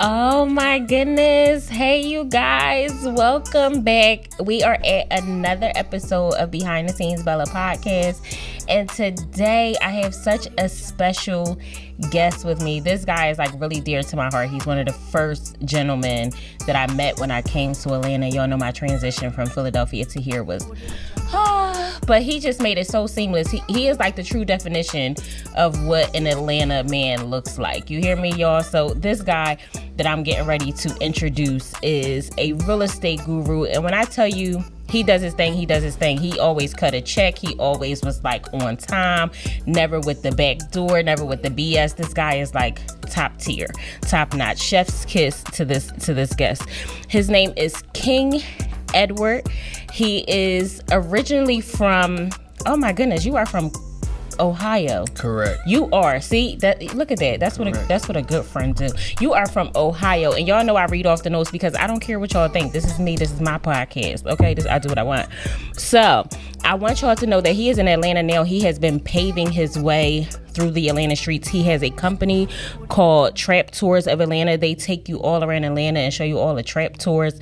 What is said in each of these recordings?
Oh my goodness. Hey, you guys. Welcome back. We are at another episode of Behind the Scenes Bella podcast. And today I have such a special guest with me. This guy is like really dear to my heart. He's one of the first gentlemen that I met when I came to Atlanta. Y'all know my transition from Philadelphia to here was but he just made it so seamless. He is like the true definition of what an Atlanta man looks like. You hear me, y'all? So this guy that I'm getting ready to introduce is a real estate guru. And when I tell you he does his thing, he always cut a check. He always was like on time, never with the back door, never with the BS. This guy is like top tier, top notch. Chef's kiss to this guest. His name is King Edward. He is originally from, oh my goodness, you are from Ohio. Correct. You are. See that? Look at that. That's what a good friend do. You are from Ohio, and y'all know I read off the notes because I don't care what y'all think. This is me. This is my podcast. Okay, I do what I want. So I want y'all to know that he is in Atlanta now. He has been paving his way through the Atlanta streets. He has a company called Trap Tours of Atlanta. They take you all around Atlanta and show you all the trap tours.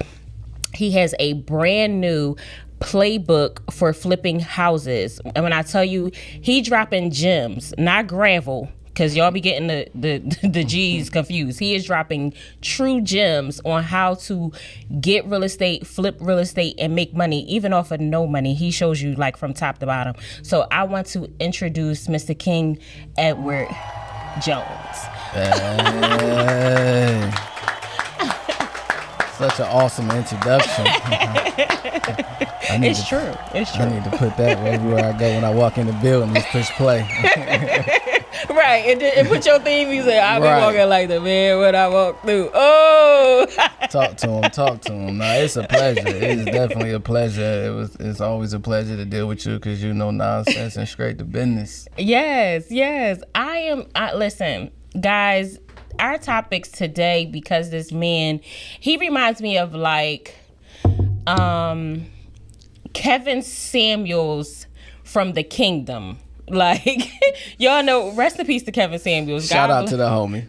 He has a brand new playbook for flipping houses. And when I tell you, he dropping gems, not gravel, because y'all be getting the G's confused. He is dropping true gems on how to get real estate, flip real estate, and make money, even off of no money. He shows you like from top to bottom. So I want to introduce Mr. King Edward Jones. Hey. Such an awesome introduction. It's true. I need to put that everywhere I go when I walk in the building. Just push play. Right, and put your theme music. I be walking like the man when I walk through. Oh, talk to him. No, it's a pleasure. It's definitely a pleasure. It's always a pleasure to deal with you because you know nonsense and straight to business. Yes. Listen, guys. Our topics today, because this man, he reminds me of like Kevin Samuels from The Kingdom. Like, y'all know, rest in peace to Kevin Samuels. Shout out to the homie.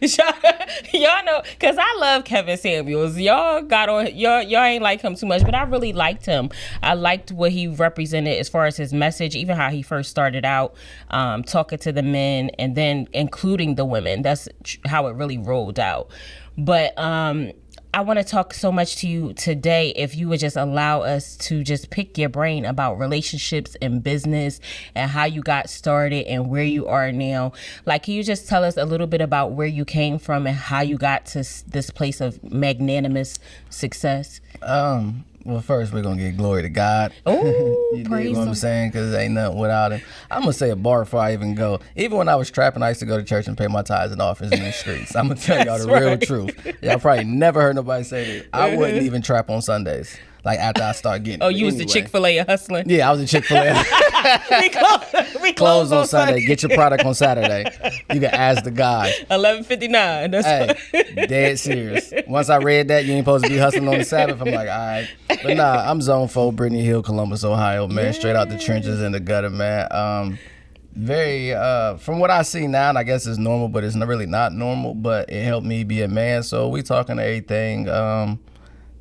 Y'all know, because I love Kevin Samuels. Y'all ain't like him too much, but I really liked him. I liked what he represented as far as his message, even how he first started out talking to the men and then including the women. That's how it really rolled out. But I want to talk so much to you today. If you would just allow us to just pick your brain about relationships and business and how you got started and where you are now. Like, can you just tell us a little bit about where you came from and how you got to this place of magnanimous success? Well, first, we're going to give glory to God. Oh, you dig what I'm saying? Because ain't nothing without him. I'm going to say a bar before I even go. Even when I was trapping, I used to go to church and pay my tithes and offerings in the streets. I'm going to tell y'all the real truth. Y'all probably never heard nobody say this. I wouldn't even trap on Sundays. Like, after I start getting you was the Chick-fil-A hustling? Yeah, I was the Chick-fil-A. we close on Sunday. Get your product on Saturday. You can ask the guy. 11:59. Hey, dead serious. Once I read that, you ain't supposed to be hustling on the Sabbath. I'm like, all right. But nah, I'm Zone 4, Brittany Hill, Columbus, Ohio, man. Straight out the trenches in the gutter, man. Very, from what I see now, and I guess it's normal, but it's really not normal, but it helped me be a man. So we talking everything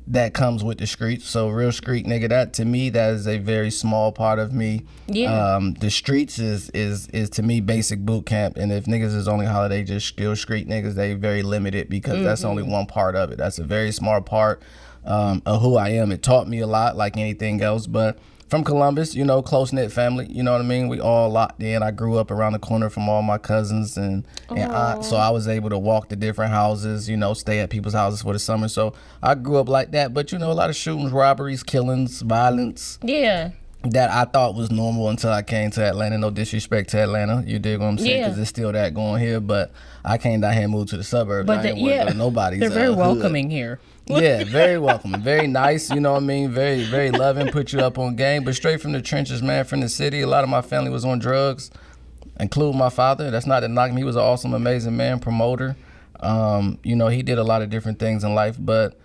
that comes with the streets. So real street nigga, that to me, that is a very small part of me. Yeah. The streets is to me basic boot camp, and if niggas is only holiday just still street niggas, they very limited because that's only one part of it. That's a very small part of who I am. It taught me a lot like anything else, but from Columbus, you know, close-knit family, you know what I mean? We all locked in. I grew up around the corner from all my cousins and aunts, so I was able to walk to different houses, you know, stay at people's houses for the summer. So I grew up like that, but, you know, a lot of shootings, robberies, killings, violence. Yeah. That I thought was normal until I came to Atlanta. No disrespect to Atlanta, you dig what I'm saying? Because there's still that going here, but I came down here and moved to the suburbs. But I ain't worked with nobody's they're very hood. welcoming here. Yeah, very welcoming, very nice, you know what I mean, very, very loving, put you up on game, but straight from the trenches, man, from the city. A lot of my family was on drugs, including my father. That's not to knock him. He was an awesome, amazing man, promoter. You know, he did a lot of different things in life, but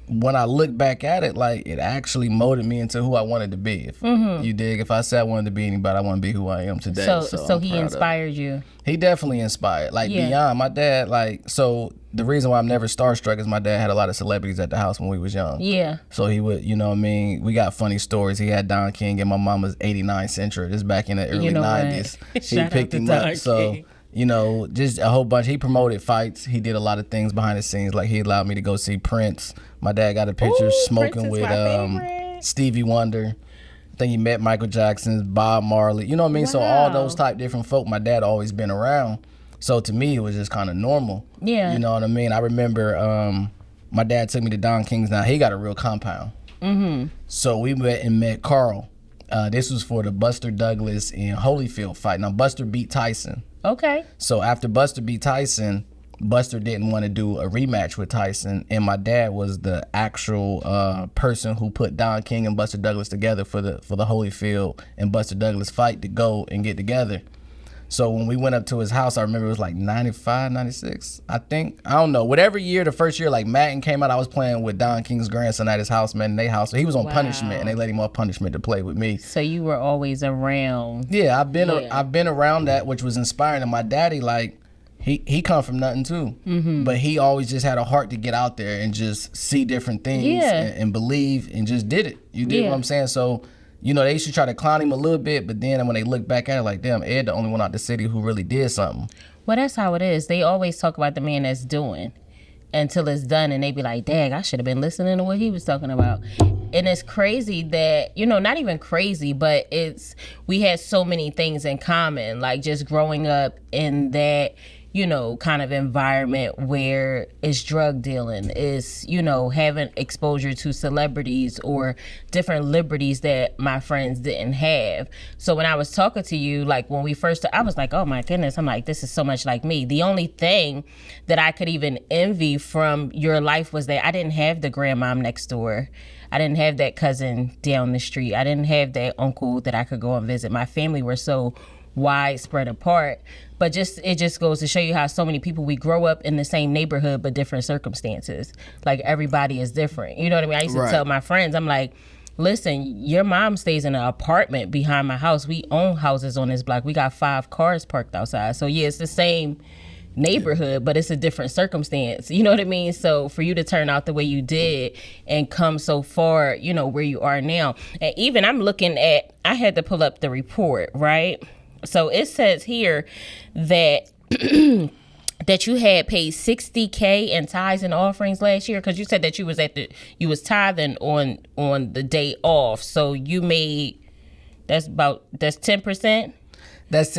when I look back at it, like, it actually molded me into who I wanted to be. If you dig, if I said I wanted to be anybody, I want to be who I am today. So he inspired you. He definitely inspired. Like, beyond my dad, like, so the reason why I'm never starstruck is my dad had a lot of celebrities at the house when we was young. Yeah. So he would, you know what I mean? We got funny stories. He had Don King and my mama's 89 Sentra. This back in the early 90s. He picked him up. So, you know, just a whole bunch. He promoted fights. He did a lot of things behind the scenes. Like, he allowed me to go see Prince. My dad got a picture smoking with Stevie Wonder. I think he met Michael Jackson, Bob Marley. You know what I mean? Wow. So all those type different folk, my dad always been around. So to me, it was just kind of normal. Yeah. You know what I mean? I remember my dad took me to Don King's. Now, he got a real compound. Mm-hmm. So we met Carl. This was for the Buster Douglas and Holyfield fight. Now, Buster beat Tyson. Okay. So after Buster beat Tyson, Buster didn't want to do a rematch with Tyson, and my dad was the actual person who put Don King and Buster Douglas together for the Holyfield and Buster Douglas fight to go and get together. So when we went up to his house, I remember it was like 95, 96, I think. I don't know. Whatever year, the first year, like Madden came out, I was playing with Don King's grandson at his house, man, in their house. So he was on punishment, and they let him off punishment to play with me. So you were always around. Yeah, I've been around that, which was inspiring. And my daddy, like, he come from nothing too, but he always just had a heart to get out there and just see different things and believe and just did it. You did what I'm saying? So, you know, they used to try to clown him a little bit, but then when they look back at it, like, damn, Ed the only one out the city who really did something. Well, that's how it is. They always talk about the man that's doing until it's done, and they be like, dang, I should have been listening to what he was talking about. And it's crazy that, you know, not even crazy, but we had so many things in common, like just growing up in that, you know, kind of environment where it's drug dealing, is, you know, having exposure to celebrities or different liberties that my friends didn't have. So when I was talking to you, like when we first, I was like, oh my goodness, I'm like, this is so much like me. The only thing that I could even envy from your life was that I didn't have the grandmom next door. I didn't have that cousin down the street. I didn't have that uncle that I could go and visit. My family were so widespread apart. But it just goes to show you how so many people, we grow up in the same neighborhood but different circumstances. Like, everybody is different. You know what I mean? I used to tell my friends, I'm like, listen, your mom stays in an apartment behind my house. We own houses on this block. We got 5 cars parked outside. So yeah, it's the same neighborhood, but it's a different circumstance. You know what I mean? So for you to turn out the way you did and come so far, you know, where you are now. And even I'm looking at, I had to pull up the report, right? So it says here that that you had paid $60K in tithes and offerings last year, because you said that you was tithing on the day off. So you made that's 10%.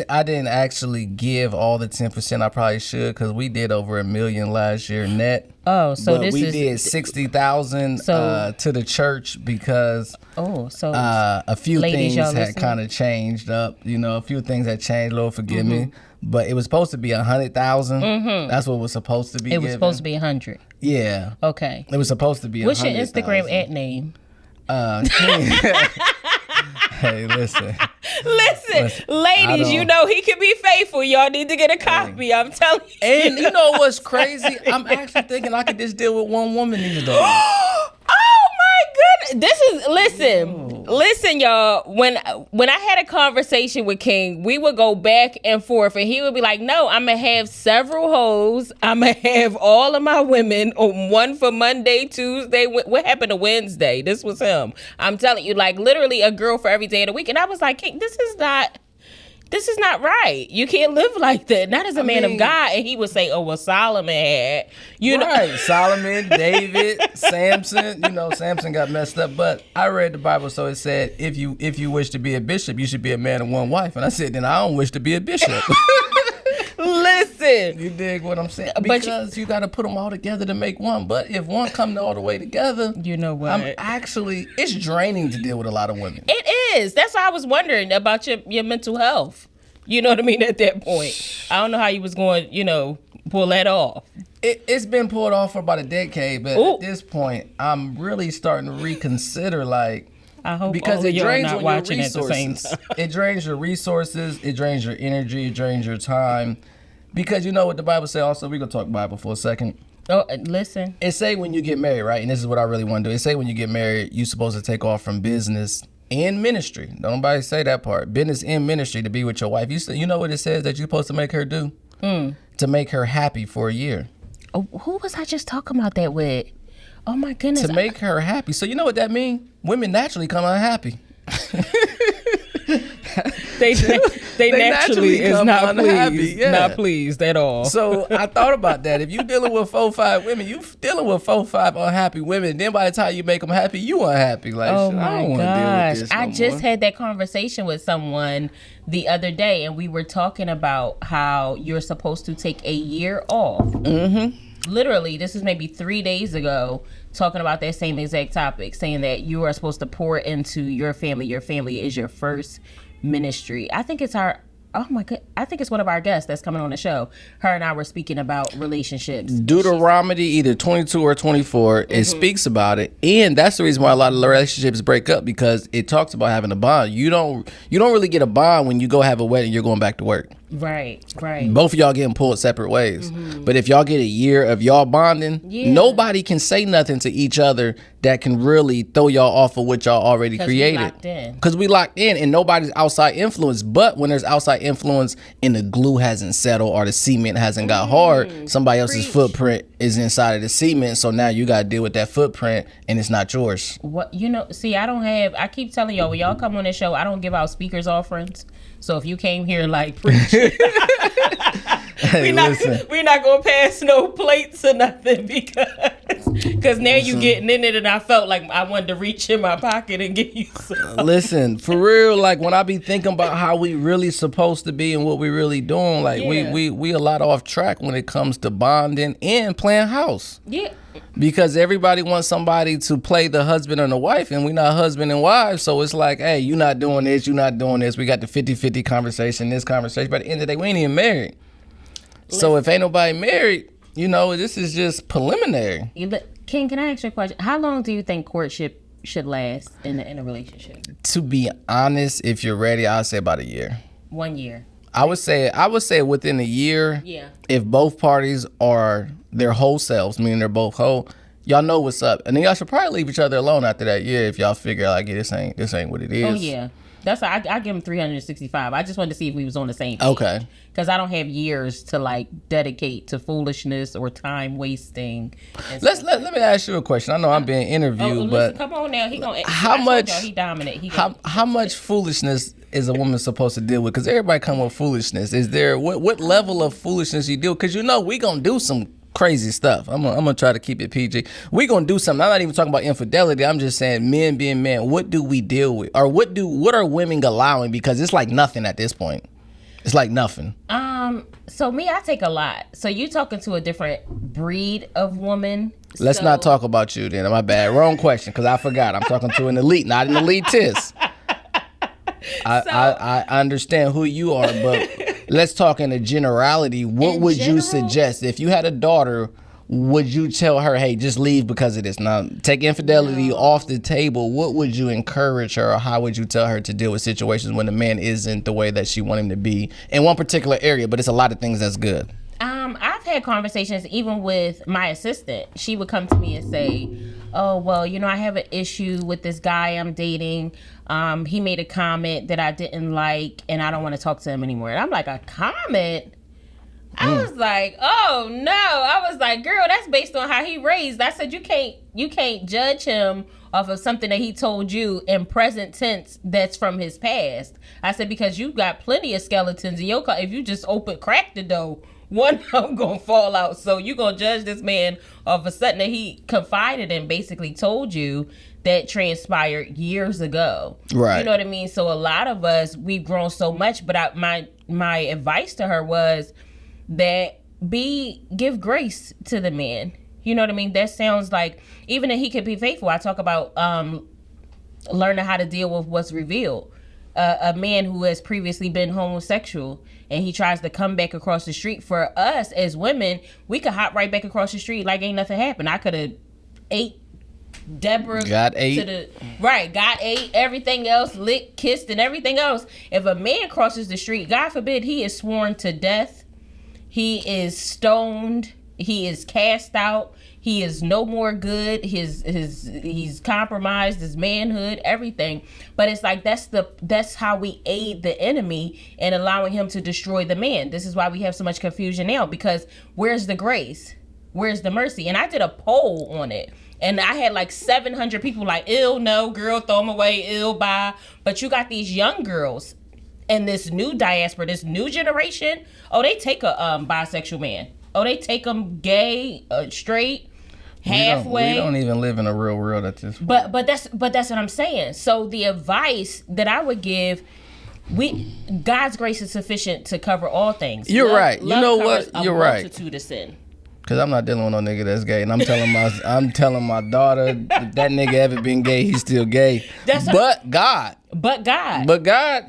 I didn't actually give all the 10%. I probably should, because we did over $1 million last year net. Oh, so but we did 60,000 to the church because a few things had kind of changed up. You know, a few things had changed. Lord forgive me, but it was supposed to be 100,000. That's what was supposed to be. It was supposed to be 100. Yeah. Okay. It was supposed to be. What's your Instagram @ name? Hey, listen, ladies, you know he can be faithful. Y'all need to get a copy. I'm telling you. And you know what's crazy? I'm actually thinking I could just deal with one woman these days. Oh my goodness! This is listen, y'all. When I had a conversation with King, we would go back and forth, and he would be like, "No, I'm gonna have several hoes. I'm gonna have all of my women on one for Monday, Tuesday. What happened to Wednesday? This was him. I'm telling you, like literally a girl for every day of the week." And I was like, "King, this is not right. You can't live like that. Not as a man of God." And he would say, "Oh, well, Solomon had, you know." Solomon, David, Samson. You know, Samson got messed up. But I read the Bible, so it said, if you wish to be a bishop, you should be a man of one wife. And I said, then I don't wish to be a bishop. Listen. You dig what I'm saying? Because you got to put them all together to make one. But if one come all the way together, you know what? It's draining to deal with a lot of women. It is. That's why I was wondering about your mental health. You know what I mean? At that point, I don't know how you was going, you know, pull that off. It's been pulled off for about a decade, but at this point, I'm really starting to reconsider, like, I hope because it drains on your resources. It drains your resources. It drains your energy. It drains your time. Because you know what the Bible says. Also, we're gonna talk Bible for a second. Oh, listen. It say when you get married, right? And this is what I really want to do. It say when you get married, you're supposed to take off from business and ministry. Don't nobody say that part. Business and ministry to be with your wife. You know what it says that you're supposed to make her do? To make her happy for a year. Oh, who was I just talking about that with? Oh my goodness. To make her happy. So you know what that means? Women naturally come unhappy. They naturally is not unhappy, pleased, yeah. not pleased at all. So I thought about that. If you dealing with 4-5 women, you dealing with 4-5 unhappy women. Then by the time you make them happy, you unhappy. Like, oh shit, my I don't want to deal with this. I no just more. had that conversation with someone the other day, and we were talking about how you're supposed to take a year off. Mm-hmm. Literally, this is maybe 3 days ago, talking about that same exact topic, saying that you are supposed to pour into your family. Your family is your first ministry. I think it's I think it's one of our guests that's coming on the show. Her and I were speaking about relationships. Deuteronomy either 22 or 24, it speaks about it, and that's the reason why a lot of relationships break up, because it talks about having a bond. You don't really get a bond when you go have a wedding, you're going back to work. Right. Both of y'all getting pulled separate ways. But if y'all get a year of y'all bonding, nobody can say nothing to each other that can really throw y'all off of what y'all already created. Because we locked in, and nobody's outside influence. But when there's outside influence and the glue hasn't settled or the cement hasn't got hard, somebody else's footprint is inside of the cement. So now you got to deal with that footprint, and it's not yours. What see, I keep telling y'all, when y'all come on this show, I don't give out speakers offerings. So if you came here like preaching, Hey, we're not gonna pass no plates or nothing, because now you getting in it, and I felt like I wanted to reach in my pocket and give you some. Listen, for real, like when I be thinking about how we really supposed to be and what we really doing, like we a lot off track when it comes to bonding and playing house. Yeah. Because everybody wants somebody to play the husband and the wife, and we not husband and wife. So it's like, hey, you not doing this, you not doing this. We got the 50-50 conversation, this conversation. But at the end of the day, we ain't even married. So if ain't nobody married, this is just preliminary. King, can I ask you a question? How long do you think courtship should last in a relationship? To be honest, if you're ready, I'd say about a year. 1 year. I would say within a year. Yeah. If both parties are their whole selves, meaning they're both whole, y'all know what's up, and then y'all should probably leave each other alone after that year if y'all figure like, yeah, this ain't what it is. Oh yeah, that's why I give him 365. I just wanted to see if we was on the same page. Okay. Because I don't have years to like dedicate to foolishness or time wasting. Let me ask you a question. I know I'm being interviewed, but come on now, how much? He dominant. How much foolishness is a woman supposed to deal with? Because everybody come with foolishness. Is there what level of foolishness you deal? Because we gonna do some crazy stuff. I'm gonna try to keep it PG. We gonna do something. I'm not even talking about infidelity. I'm just saying men being men. What do we deal with, or what are women allowing? Because it's like nothing at this point. It's like nothing. So me, I take a lot. So you talking to a different breed of woman. Let's not talk about you then. My bad. Wrong question, because I forgot. I'm talking to an elite, not an elitist. I understand who you are, but let's talk in a generality. What would you suggest if you had a daughter? Would you tell her, hey, just leave because of this? Now, take infidelity off the table. What would you encourage her, or how would you tell her to deal with situations when the man isn't the way that she want him to be in one particular area, but it's a lot of things that's good? I've had conversations even with my assistant. She would come to me and say, oh, well, I have an issue with this guy I'm dating. He made a comment that I didn't like, and I don't want to talk to him anymore. And I'm like, a comment? I was like, oh no. I was like, girl, that's based on how he raised. I said, you can't judge him off of something that he told you in present tense that's from his past. I said, because you got plenty of skeletons in your car. If you just crack the door, one of them gonna fall out. So you gonna judge this man off of something that he confided and basically told you that transpired years ago. Right. You know what I mean? So a lot of us, we've grown so much, but my advice to her was that give grace to the man. You know what I mean? That sounds like, even if he could be faithful, I talk about learning how to deal with what's revealed. A man who has previously been homosexual and he tries to come back across the street. For us as women, we could hop right back across the street like ain't nothing happened. I could have ate Deborah. Got ate. Got ate. Everything else, licked, kissed, and everything else. If a man crosses the street, God forbid, he is sworn to death. He is stoned. He is cast out. He is no more good. He's compromised his manhood, everything. But it's like that's how we aid the enemy in allowing him to destroy the man. This is why we have so much confusion now, because where's the grace? Where's the mercy? And I did a poll on it. And I had like 700 people like, ill, no, girl, throw them away, ill, bye. But you got these young girls and this new diaspora, this new generation. Oh, they take a bisexual man. Oh, they take them gay, straight, halfway. We don't even live in a real world at this point. But that's what I'm saying. So the advice that I would give, God's grace is sufficient to cover all things. You're right. You know what? You're right. Multitude of sin. Cause I'm not dealing with no nigga that's gay, and I'm telling my daughter, if that nigga ever been gay, he's still gay. But God,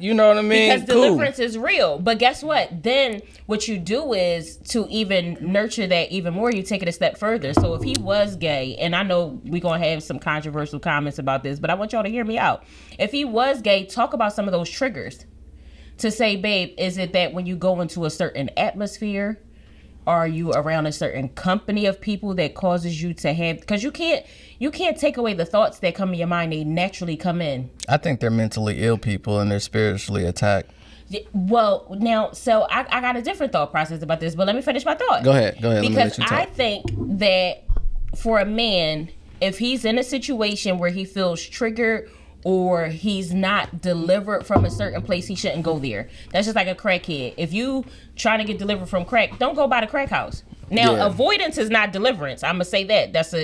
you know what I mean? Because deliverance is real. But guess what? Then what you do is to even nurture that even more. You take it a step further. So if he was gay, and I know we're gonna have some controversial comments about this, but I want y'all to hear me out. If he was gay, talk about some of those triggers. To say, babe, is it that when you go into a certain atmosphere? Are you around a certain company of people that causes you to have, because you can't take away the thoughts that come in your mind. They naturally come in. I think they're mentally ill people and they're spiritually attacked. Well, now, so I got a different thought process about this, but let me finish my thought. Go ahead. Because I think that for a man, if he's in a situation where he feels triggered or he's not delivered from a certain place, he shouldn't go there. That's just like a crackhead. If you trying to get delivered from crack, don't go by the crack house. Now, avoidance is not deliverance. I'm gonna say that. That's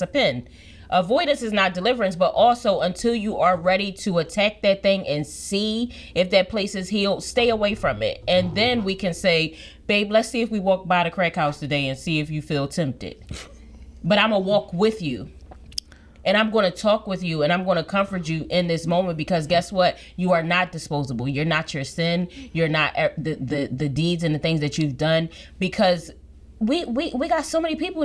a pin. Avoidance is not deliverance, but also until you are ready to attack that thing and see if that place is healed, stay away from it. And then we can say, babe, let's see if we walk by the crack house today and see if you feel tempted. But I'm gonna walk with you. And I'm going to talk with you and I'm going to comfort you in this moment, because guess what? You are not disposable. You're not your sin. You're not the deeds and the things that you've done, because we got so many people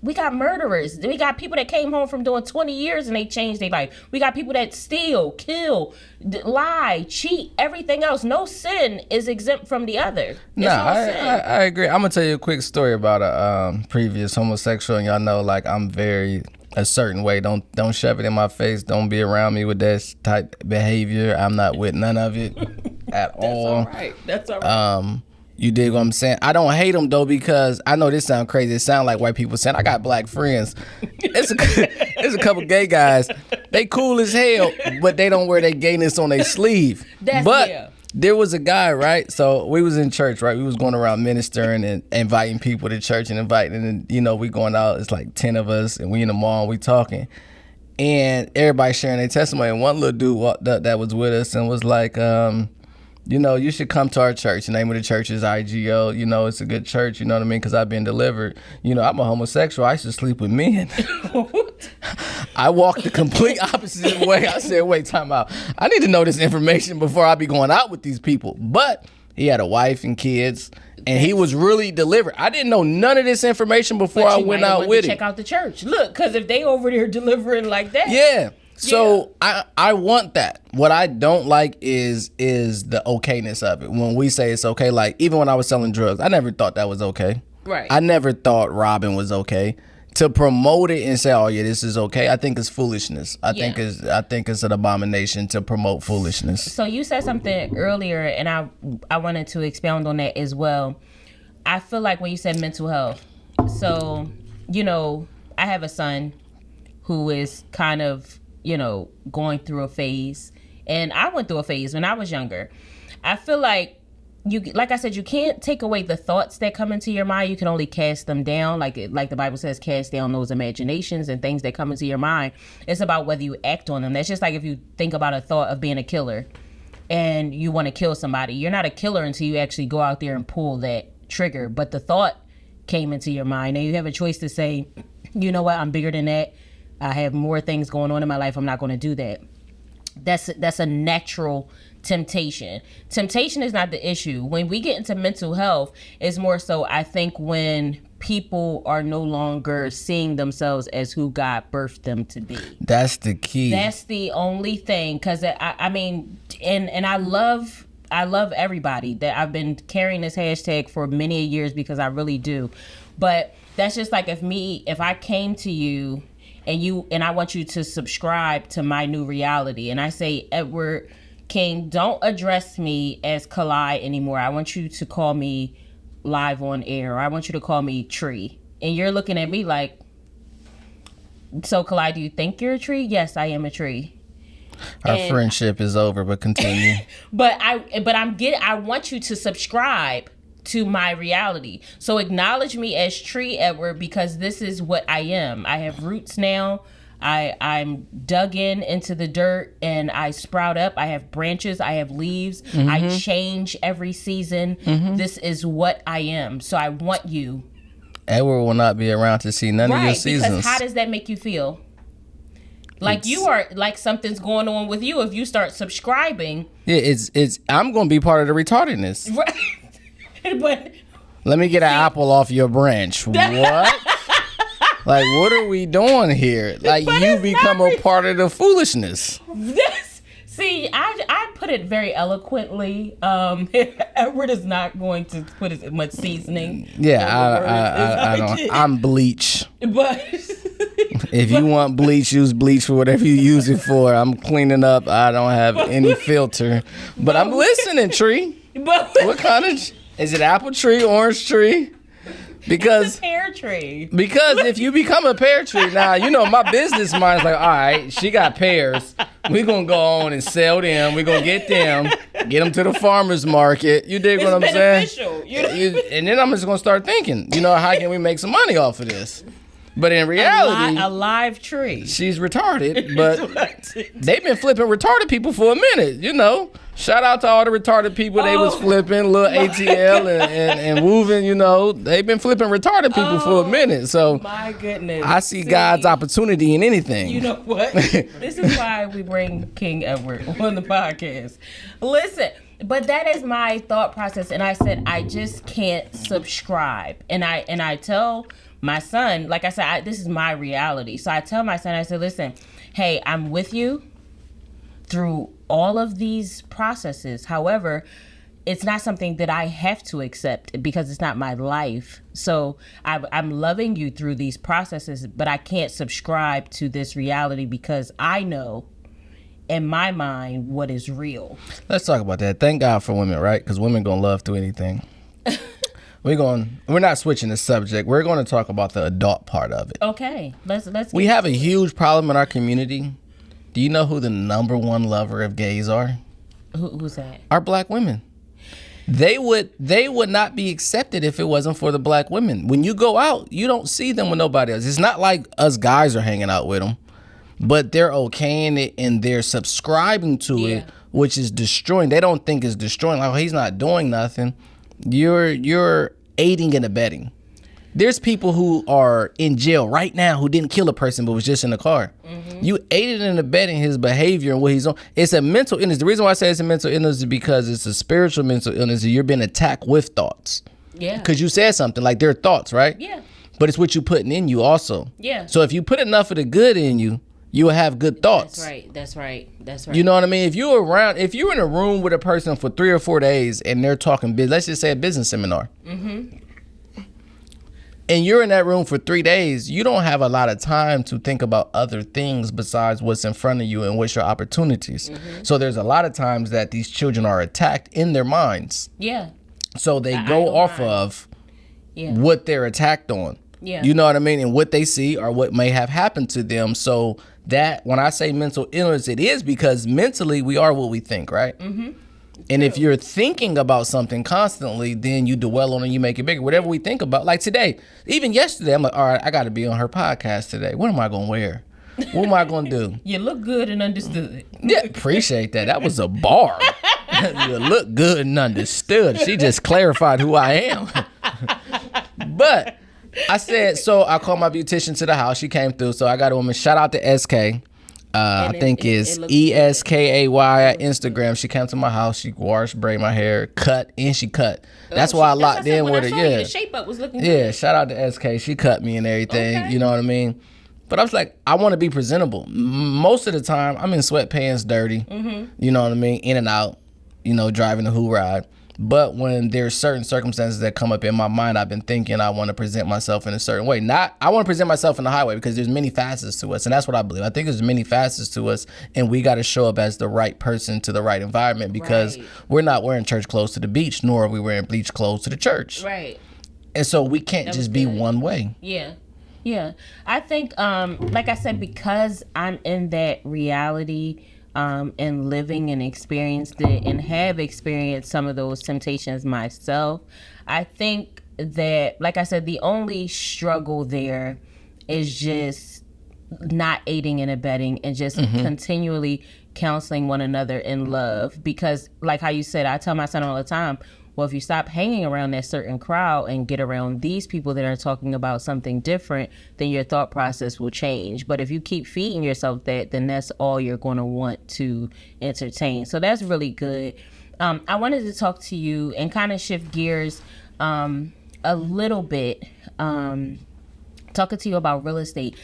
we got murderers. We got people that came home from doing 20 years and they changed their life. We got people that steal, kill, lie, cheat, everything else. No sin is exempt from the other. I agree. I'm going to tell you a quick story about a previous homosexual, and y'all know, like, I'm very a certain way. Don't shove it in my face. Don't be around me with that type behavior. I'm not with none of it at all. That's all right. You dig what I'm saying? I don't hate them though, because I know this sound crazy. It sound like white people saying I got black friends. It's a couple gay guys. They cool as hell, but they don't wear their gayness on their sleeve. There was a guy, right? So we was in church, right? We was going around ministering and inviting people to church and we going out. It's like 10 of us, and we in the mall, and we talking. And everybody sharing their testimony. And one little dude walked up that was with us and was like, you should come to our church. The name of the church is IGO. It's a good church, you know what I mean? Because I've been delivered. I'm a homosexual. I used to sleep with men. I walked the complete opposite way. I said, wait, time out. I need to know this information before I be going out with these people. But he had a wife and kids, and he was really delivered. I didn't know none of this information before I went out with him. Check out the church. Look, because if they over there delivering like that. Yeah. So I want that. What I don't like is the okayness of it. When we say it's okay, like even when I was selling drugs, I never thought that was okay. Right. I never thought robbing was okay. To promote it and say, oh yeah, this is okay, I think it's foolishness. I think it's an abomination to promote foolishness. So you said something earlier, and I wanted to expound on that as well. I feel like when you said mental health, so I have a son who is kind of going through a phase, and I went through a phase when I was younger. I feel like like I said, you can't take away the thoughts that come into your mind. You can only cast them down, like the Bible says, cast down those imaginations and things that come into your mind. It's about whether you act on them. That's just like if you think about a thought of being a killer and you want to kill somebody. You're not a killer until you actually go out there and pull that trigger. But the thought came into your mind, and you have a choice to say, you know what, I'm bigger than that. I have more things going on in my life. I'm not going to do that. That's a natural temptation. Temptation is not the issue. When we get into mental health, it's more so, I think, when people are no longer seeing themselves as who God birthed them to be. That's the key. That's the only thing. Because I mean, and I love everybody that I've been carrying this hashtag for many years, because I really do. But that's just like if I came to you and I want you to subscribe to my new reality, and I say, Edward King, don't address me as Kalai anymore. I want you to call me live on air. Or I want you to call me Tree. And you're looking at me like, so Kalai, do you think you're a tree? Yes, I am a tree. Our friendship is over, but continue. But I want you to subscribe to my reality. So acknowledge me as Tree Edward, because this is what I am. I have roots now. I'm dug into the dirt and I sprout up. I have branches. I have leaves. I change every season. This is what I am. So I want you. Edward will not be around to see none of your seasons. Because how does that make you feel? Like you are like something's going on with you if you start subscribing. Yeah, it's I'm gonna be part of the retardedness. Right. But let me get an apple off your branch. What? Like, what are we doing here? Like, you become a part of the foolishness. See, I put it very eloquently. Edward is not going to put as much seasoning. Yeah, I don't. I'm bleach. But if you want bleach, use bleach for whatever you use it for. I'm cleaning up. I don't have any filter. But I'm listening, Tree. What kind of... Is it apple tree, orange tree? Because it's a pear tree. Because if you become a pear tree, now, you know, my business mind's like, all right, she got pears. We're going to go on and sell them. We're going to get them to the farmer's market. You dig what I'm saying? And then I'm just going to start thinking, you know, how can we make some money off of this? But in reality, a live tree. She's retarded, but they've been flipping retarded people for a minute, you know. Shout out to all the retarded people they was flipping, little ATL and Woven, you know. They've been flipping retarded people for a minute. So my goodness. I see God's opportunity in anything. You know what? This is why we bring King Edward on the podcast. Listen, but that is my thought process. And I said, I just can't subscribe. And I tell my son, like I said, this is my reality. So I tell my son, I said, listen, hey, I'm with you through all of these processes. However, it's not something that I have to accept because it's not my life. So I'm loving you through these processes, but I can't subscribe to this reality because I know in my mind what is real. Let's talk about that. Thank God for women, right? Because women gonna love through anything. We're not switching the subject. We're going to talk about the adult part of it. Okay, let's. We have a huge problem in our community. Do you know who the number one lover of gays are? Who's that? Our black women. They would not be accepted if it wasn't for the black women. When you go out, you don't see them with nobody else. It's not like us guys are hanging out with them, but they're okaying it and they're subscribing to it, which is destroying. They don't think it's destroying. Like, oh, he's not doing nothing. You're aiding and abetting. There's people who are in jail right now who didn't kill a person but was just in the car. You aided and abetting his behavior and what he's on. It's a mental illness. The reason why I say it's a mental illness is because it's a spiritual mental illness. You're being attacked with thoughts. Yeah. Because you said something like they're thoughts, right? Yeah. But it's what you're putting in you also. Yeah. So if you put enough of the good in you, you will have good thoughts. That's right. You know what I mean? If you're in a room with a person for 3 or 4 days and they're talking business, let's just say a business seminar. And you're in that room for 3 days, you don't have a lot of time to think about other things besides what's in front of you and what's your opportunities. So there's a lot of times that these children are attacked in their minds. Yeah. So they go off of what they're attacked on. Yeah. You know what I mean? And what they see or what may have happened to them. So that when I say mental illness, it is because mentally we are what we think, right? And if you're thinking about something constantly, then you dwell on it, you make it bigger. Whatever we think about, like today, even yesterday, I'm like, all right, I got to be on her podcast today. What am I going to wear? What am I going to do? You look good and understood. Yeah, appreciate that. That was a bar. You look good and understood. She just clarified who I am. But I said, so I called my beautician to the house. She came through. So I got a woman. Shout out to SK. I think it's ESKAY at Instagram. She came to my house. She washed, braided my hair, cut, and she cut. That's why I locked in with her. Yeah, the shape up was looking good. Yeah, shout out to SK. She cut me and everything. Okay. You know what I mean? But I was like, I want to be presentable. Most of the time, I'm in sweatpants, dirty. You know what I mean? In and out. You know, driving the who ride. But when there's certain circumstances that come up in my mind, I've been thinking I want to present myself in a certain way. I want to present myself in the highway because there's many facets to us. And that's what I believe. I think there's many facets to us. And we got to show up as the right person to the right environment because we're not wearing church clothes to the beach, nor are we wearing beach clothes to the church. Right. And so we can't just be one way. Yeah. Yeah. I think, like I said, because I'm in that reality and living and experienced it and have experienced some of those temptations myself, I think that, like I said, the only struggle there is just not aiding and abetting and just continually counseling one another in love. Because like how you said, I tell my son all the time, well, if you stop hanging around that certain crowd and get around these people that are talking about something different, then your thought process will change. But if you keep feeding yourself that, then that's all you're going to want to entertain. So that's really good. I wanted to talk to you and kind of shift gears a little bit, talking to you about real estate.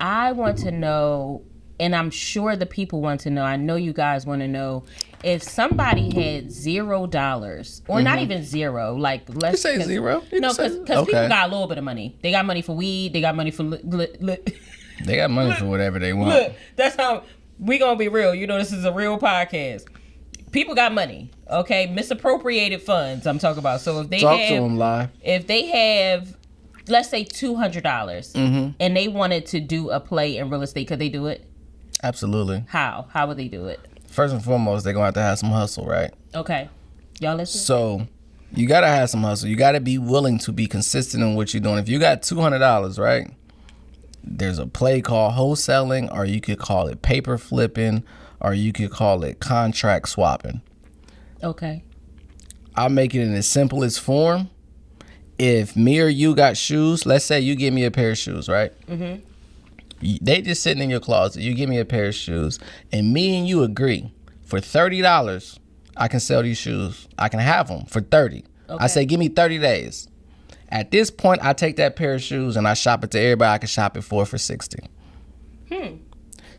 I want to know, and I'm sure the people want to know, I know you guys want to know, if somebody had $0 or not even zero, like let's say zero. No, because people got a little bit of money. They got money for weed. They got money for they got money for whatever they want. Look, that's how we gonna be real. You know, this is a real podcast. People got money, okay? Misappropriated funds. I'm talking about. So if they talk to them live. If they have, let's say $200, and they wanted to do a play in real estate, could they do it? Absolutely. How would they do it? First and foremost, they're going to have some hustle, right? Okay. Y'all listen? So you got to have some hustle. You got to be willing to be consistent in what you're doing. If you got $200, right, there's a play called wholesaling, or you could call it paper flipping, or you could call it contract swapping. Okay. I'll make it in the simplest form. If me or you got shoes, let's say you give me a pair of shoes, right? Mm-hmm. They just sitting in your closet. You give me a pair of shoes, and me and you agree for $30, I can sell these shoes. I can have them for $30. Okay. I say, give me 30 days. At this point, I take that pair of shoes and I shop it to everybody I can shop it for $60.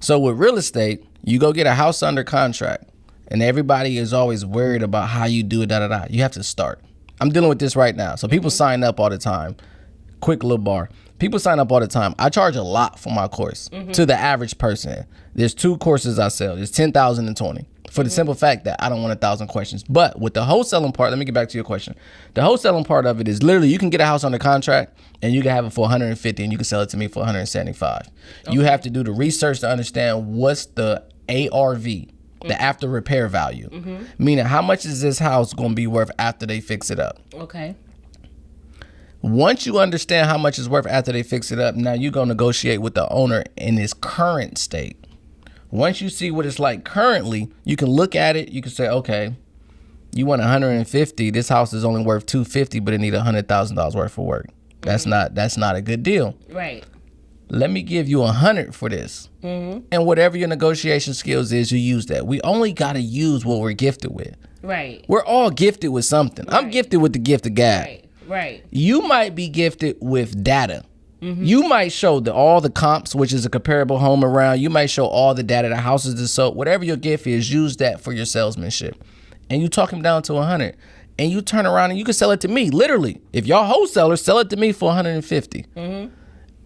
So with real estate, you go get a house under contract, and everybody is always worried about how you do it. You have to start. I'm dealing with this right now. So people sign up all the time. Quick little bar. People sign up all the time. I charge a lot for my course to the average person. There's 2 courses I sell. There's 10,000 and 20 for the simple fact that I don't want 1,000 questions. But with the wholesaling part, let me get back to your question. The wholesaling part of it is literally you can get a house under contract and you can have it for 150 and you can sell it to me for 175. Okay. You have to do the research to understand what's the ARV, the after repair value. Meaning how much is this house going to be worth after they fix it up? Okay. Once you understand how much it's worth after they fix it up, now you go negotiate with the owner in its current state. Once you see what it's like currently, you can look at it. You can say, okay, you want 150. This house is only worth 250, but it need $100,000 worth of work. That's not a good deal. Right. Let me give you 100 for this. And whatever your negotiation skills is, you use that. We only got to use what we're gifted with. Right. We're all gifted with something. Right. I'm gifted with the gift of God. Right. Right. You might be gifted with data. You might show all the comps, which is a comparable home around. You might show all the data, the houses is sold. Whatever your gift is, use that for your salesmanship. And you talk him down to 100. And you turn around and you can sell it to me. Literally. If y'all wholesalers, sell it to me for 150.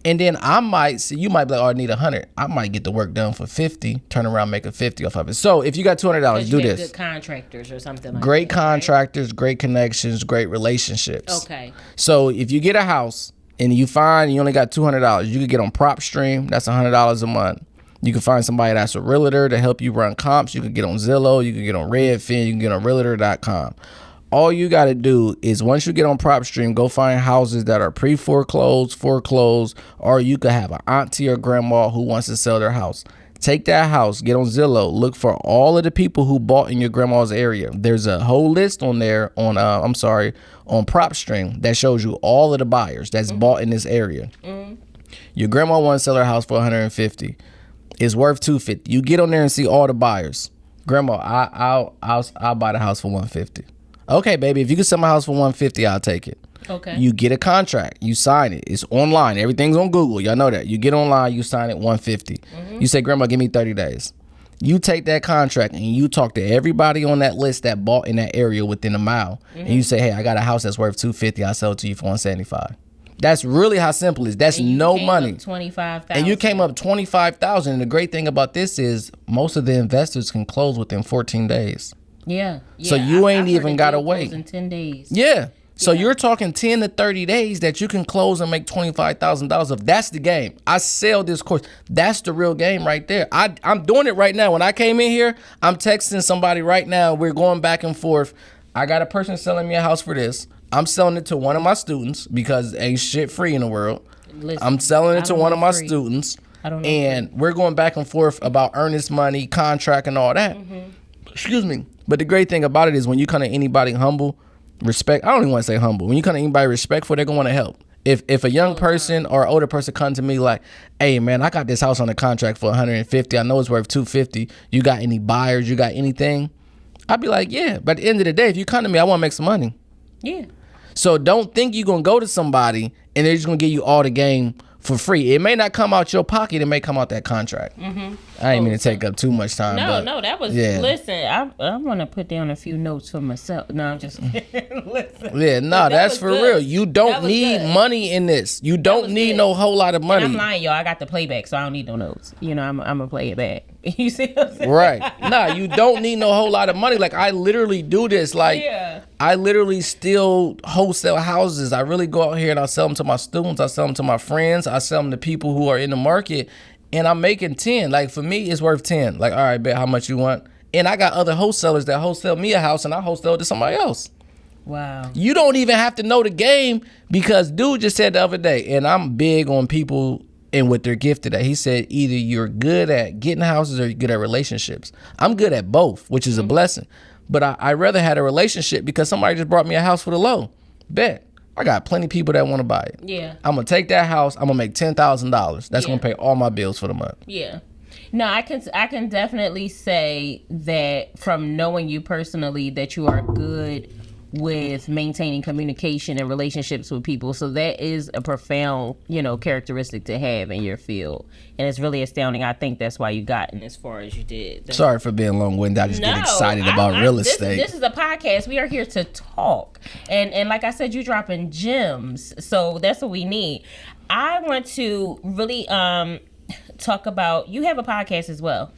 And then I might see, you might be like, oh, I need 100. I might get the work done for 50, turn around, make a 50 off of it. So if you got $200, do this. Good contractors or something like great that. Great contractors, right? Great connections, great relationships. Okay. So if you get a house and you find you only got $200, you could get on PropStream. That's $100 a month. You can find somebody that's a realtor to help you run comps. You can get on Zillow. You can get on Redfin. You can get on Realtor.com. All you got to do is once you get on PropStream, go find houses that are pre-foreclosed, foreclosed, or you could have an auntie or grandma who wants to sell their house. Take that house, get on Zillow, look for all of the people who bought in your grandma's area. There's a whole list on there on PropStream that shows you all of the buyers that's bought in this area. Your grandma wants to sell her house for 150. It's worth 250. You get on there and see all the buyers. Grandma, I'll buy the house for 150. Okay, baby, if you can sell my house for 150, I'll take it. Okay. You get a contract. You sign it. It's online. Everything's on Google. Y'all know that. You get online, you sign it, 150. You say, Grandma, give me 30 days. You take that contract and you talk to everybody on that list that bought in that area within a mile, and you say, hey, I got a house that's worth $250. I sell it to you for $175. That's really how simple it is. That's no money. 25,000. And you came up 25,000. And the great thing about this is most of the investors can close within 14 days. Yeah. So you ain't even got to wait. In 10 days. Yeah. So you're talking 10 to 30 days that you can close and make $25,000. If that's the game, I sell this course. That's the real game right there. I'm doing it right now. When I came in here, I'm texting somebody right now. We're going back and forth. I got a person selling me a house for this. I'm selling it to one of my students because ain't shit free in the world. Listen, I'm selling it to one of my students. I don't know. And we're going back and forth about earnest money, contract, and all that. Excuse me. But the great thing about it is when you come to anybody humble, respect. I don't even want to say humble. When you come to anybody respectful, they're going to want to help. If a young person or older person come to me like, hey man, I got this house on a contract for $150. I know it's worth $250. You got any buyers? You got anything? I'd be like, yeah. But at the end of the day, if you come to me, I want to make some money. Yeah. So don't think you're going to go to somebody and they're just going to give you all the game for free. It may not come out your pocket. It may come out that contract. I ain't mean to take up too much time. No, that was, listen, I want to put down a few notes for myself. No, I'm just listen. Yeah, no, that's for real. You don't need money in this. You don't need no whole lot of money. And I'm lying, y'all. I got the playback, so I don't need no notes. You know, I'm going to play it back. You see what I'm saying? Right. Nah, you don't need no whole lot of money. Like, I literally do this. Like, I literally still wholesale houses. I really go out here and I sell them to my students. I sell them to my friends. I sell them to people who are in the market. And I'm making 10. Like, for me, it's worth 10. Like, all right, bet how much you want. And I got other wholesalers that wholesale me a house and I wholesale it to somebody else. Wow. You don't even have to know the game because dude just said the other day, and I'm big on people and what they're gifted at. He said either you're good at getting houses or you're good at relationships. I'm good at both, which is a blessing. But I rather had a relationship because somebody just brought me a house for the low. Bet. I got plenty of people that want to buy it. Yeah. I'm going to take that house. I'm going to make $10,000. That's going to pay all my bills for the month. Yeah. No, I can definitely say that from knowing you personally that you are good with maintaining communication and relationships with people. So that is a profound, characteristic to have in your field. And it's really astounding. I think that's why you gotten as far as you did. Sorry for being long-winded. I just get excited about real estate. This is a podcast. We are here to talk. And like I said, you're dropping gems. So that's what we need. I want to really talk about, you have a podcast as well.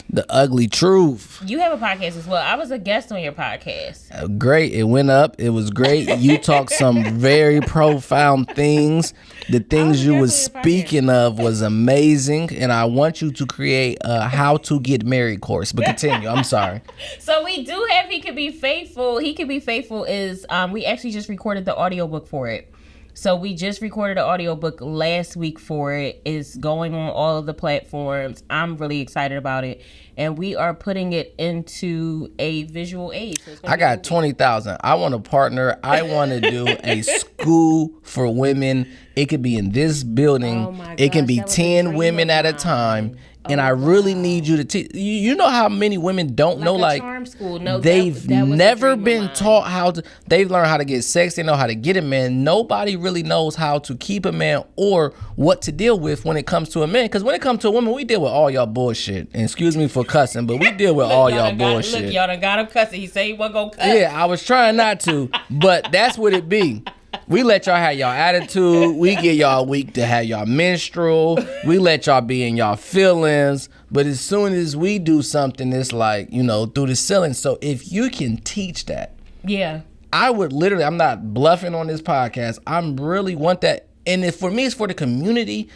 The Ugly Truth. You have a podcast as well. I was a guest on your podcast. Great. It went up. It was great. You talked some very profound things. The things you was speaking of was amazing. And I want you to create a how to get married course. But continue. I'm sorry. So we do have He Could Be Faithful. He Could Be Faithful is, we actually just recorded the audiobook for it. So we just recorded an audiobook last week for it. It's going on all of the platforms. I'm really excited about it. And we are putting it into a visual aid. So I got 20,000. I want a partner. I want to do a school for women. It could be in this building. Oh my gosh, it can be 10 women at a time. And I really need you to teach. You know how many women don't know, like, charm school. No, they've never been taught how to. They've learned how to get sex. They know how to get a man. Nobody really knows how to keep a man or what to deal with when it comes to a man. Because when it comes to a woman, we deal with all y'all bullshit. And excuse me for cussing, but we deal with all y'all bullshit. Look, y'all done got him cussing. He said he wasn't going to cuss. Yeah, I was trying not to, but that's what it be. We let y'all have y'all attitude. We get y'all a week to have y'all menstrual. We let y'all be in y'all feelings. But as soon as we do something, it's like, through the ceiling. So if you can teach that. Yeah. I would literally, I'm not bluffing on this podcast. I'm really want that. And for me, it's for the community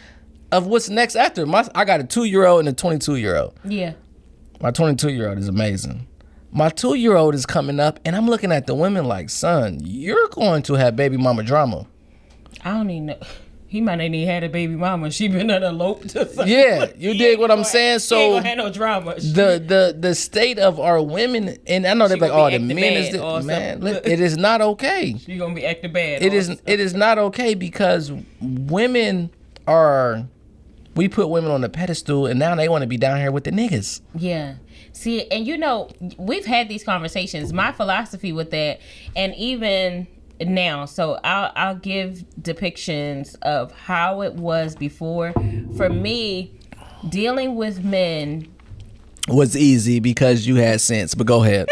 of what's next after. I got a 2-year-old and a 22-year-old. Yeah. My 22-year-old is amazing. My 2-year-old is coming up, and I'm looking at the women like, son, you're going to have baby mama drama. I don't even know. He might not even had a baby mama. She been eloped to something. Yeah, you dig what I'm saying? So he ain't gonna have no drama. The state of our women, and I know they're like, oh, the men is man. Look, it is not okay. She gonna be acting bad. It is not okay because women are. We put women on the pedestal, and now they want to be down here with the niggas. Yeah. See, and we've had these conversations. My philosophy with that, and even now, so I'll give depictions of how it was before. For me, dealing with men was easy because you had sense. But go ahead.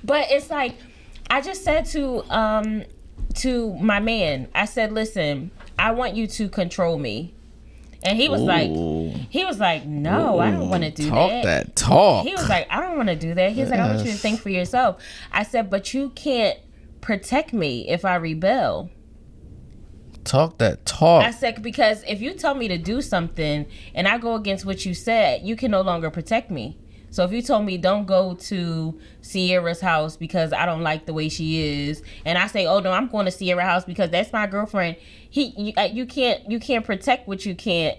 But it's like, I just said to my man, I said, listen, I want you to control me. And he was like, no, I don't want to do Talk that talk. He was like, I don't want to do that. He's like, I want you to think for yourself. I said, but you can't protect me if I rebel. Talk that talk. I said, because if you tell me to do something and I go against what you said, you can no longer protect me. So if you told me don't go to Sierra's house because I don't like the way she is, and I say, oh no, I'm going to Sierra's house because that's my girlfriend. You can't protect what you can't,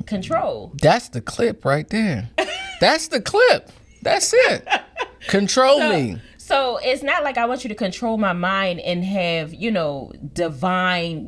control. That's the clip right there. That's the clip. That's it. Control me. So it's not like I want you to control my mind and have, divine,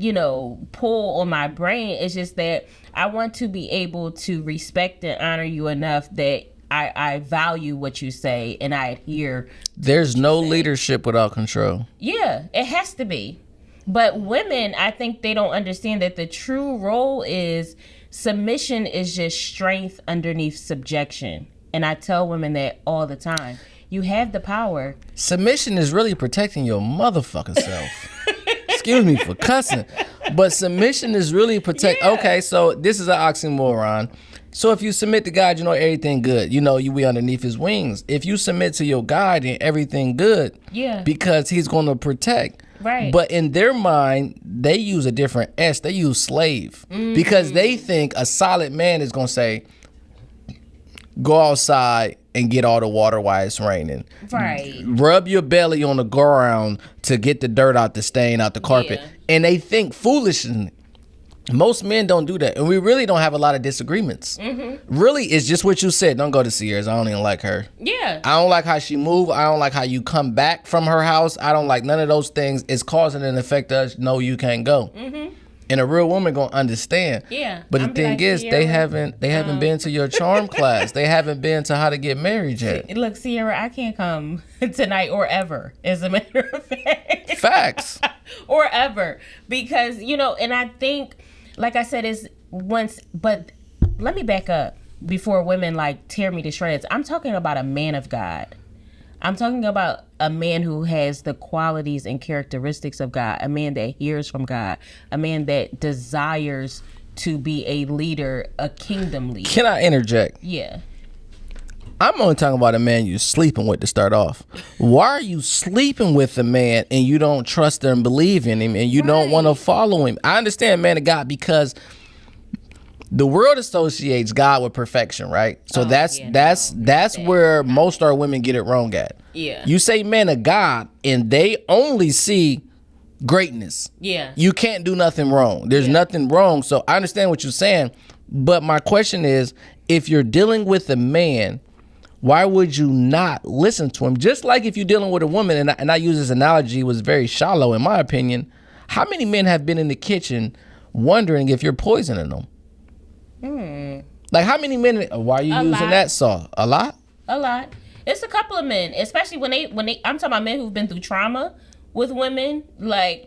pull on my brain. It's just that I want to be able to respect and honor you enough that I value what you say and I adhere. There's no leadership without control. Yeah, it has to be. But women, I think they don't understand that the true role is submission is just strength underneath subjection. And I tell women that all the time. You have the power. Submission is really protecting your motherfucking self. Excuse me for cussing. But submission is really protect. Yeah. Okay, so this is an oxymoron. So if you submit to God, everything good. You be underneath his wings. If you submit to your God, then everything good. Yeah. Because he's going to protect. Right. But in their mind, they use a different S. They use slave. Because they think a solid man is going to say, go outside and get all the water while it's raining. Right. Rub your belly on the ground to get the dirt out, the stain out the carpet. Yeah. And they think foolishly. Most men don't do that. And we really don't have a lot of disagreements. Mm-hmm. Really, it's just what you said. Don't go to Sierra's. I don't even like her. Yeah. I don't like how she move. I don't like how you come back from her house. I don't like none of those things. It's causing an effect us. No, you can't go. Mm-hmm. And a real woman gonna understand. Yeah. But the thing is, Sierra, they haven't been to your charm class. They haven't been to how to get married yet. Look, Sierra, I can't come tonight or ever, as a matter of fact. Facts. Or ever. Because, and I think, like I said, but let me back up before women tear me to shreds. I'm talking about a man of God. I'm talking about a man who has the qualities and characteristics of God, a man that hears from God, a man that desires to be a leader, a kingdom leader. Can I interject? Yeah. I'm only talking about a man you're sleeping with to start off. Why are you sleeping with a man and you don't trust him and believe in him and you don't want to follow him? I understand man of God because the world associates God with perfection, right? So that's where most our women get it wrong at. Yeah. You say man of God and they only see greatness. Yeah. You can't do nothing wrong. There's nothing wrong. So I understand what you're saying. But my question is, if you're dealing with a man, why would you not listen to him? Just like if you're dealing with a woman, and I use this analogy, it was very shallow in my opinion. How many men have been in the kitchen wondering if you're poisoning them? Like how many men? Why are you using that saw? A lot. It's a couple of men, especially when they. I'm talking about men who've been through trauma with women.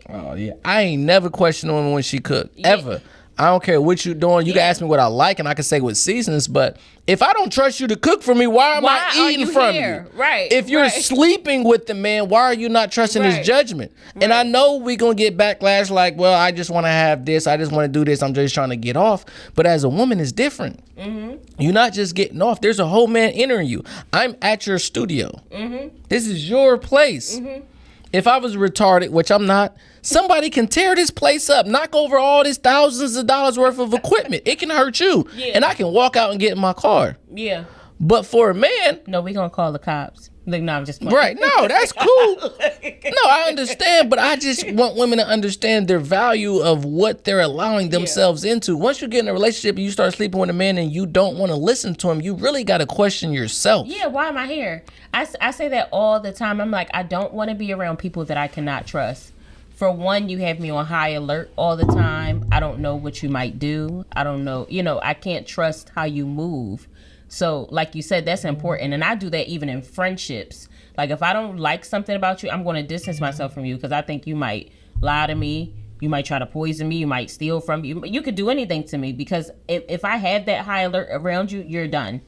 Oh yeah, I ain't never questioned a woman when she cooked ever. I don't care what you're doing. You can ask me what I like, and I can say what seasons. But if I don't trust you to cook for me, why am I eating from you? Right. If you're sleeping with the man, why are you not trusting his judgment? Right. And I know we're going to get backlash like, well, I just want to have this. I just want to do this. I'm just trying to get off. But as a woman, it's different. Mm-hmm. You're not just getting off. There's a whole man entering you. I'm at your studio. Mm-hmm. This is your place. Mm-hmm. If I was retarded, which I'm not, somebody can tear this place up, knock over all this thousands of dollars worth of equipment. It can hurt you. Yeah. And I can walk out and get in my car. Yeah. But for a man... No, we're going to call the cops. No, I'm just playing. Right. No, that's cool. No, I understand, but I just want women to understand their value of what they're allowing themselves into. Once you get in a relationship and you start sleeping with a man and you don't want to listen to him, you really got to question yourself. Yeah, why am I here? I say that all the time. I'm like, I don't want to be around people that I cannot trust. For one, you have me on high alert all the time. I don't know what you might do. I don't know. I can't trust how you move. So like you said, that's important. And I do that even in friendships. Like if I don't like something about you, I'm going to distance myself from you because I think you might lie to me. You might try to poison me. You might steal from me. You could do anything to me because if I have that high alert around you, you're done.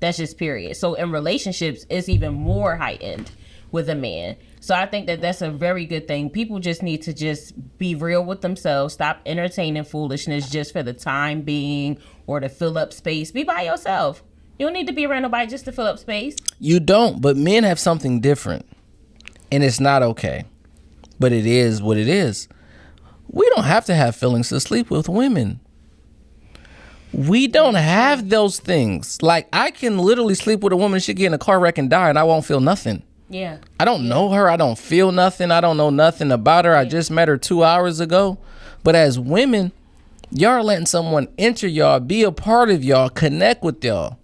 That's just period. So in relationships, it's even more heightened with a man. So I think that that's a very good thing. People just need to just be real with themselves. Stop entertaining foolishness just for the time being or to fill up space. Be by yourself. You don't need to be around nobody just to fill up space. You don't, but men have something different. And it's not okay. But it is what it is. We don't have to have feelings to sleep with women. We don't have those things. Like, I can literally sleep with a woman, she get in a car wreck and die, and I won't feel nothing. Yeah. I don't know her. I don't feel nothing. I don't know nothing about her. I just met her 2 hours ago. But as women, y'all are letting someone enter y'all, be a part of y'all, connect with y'all.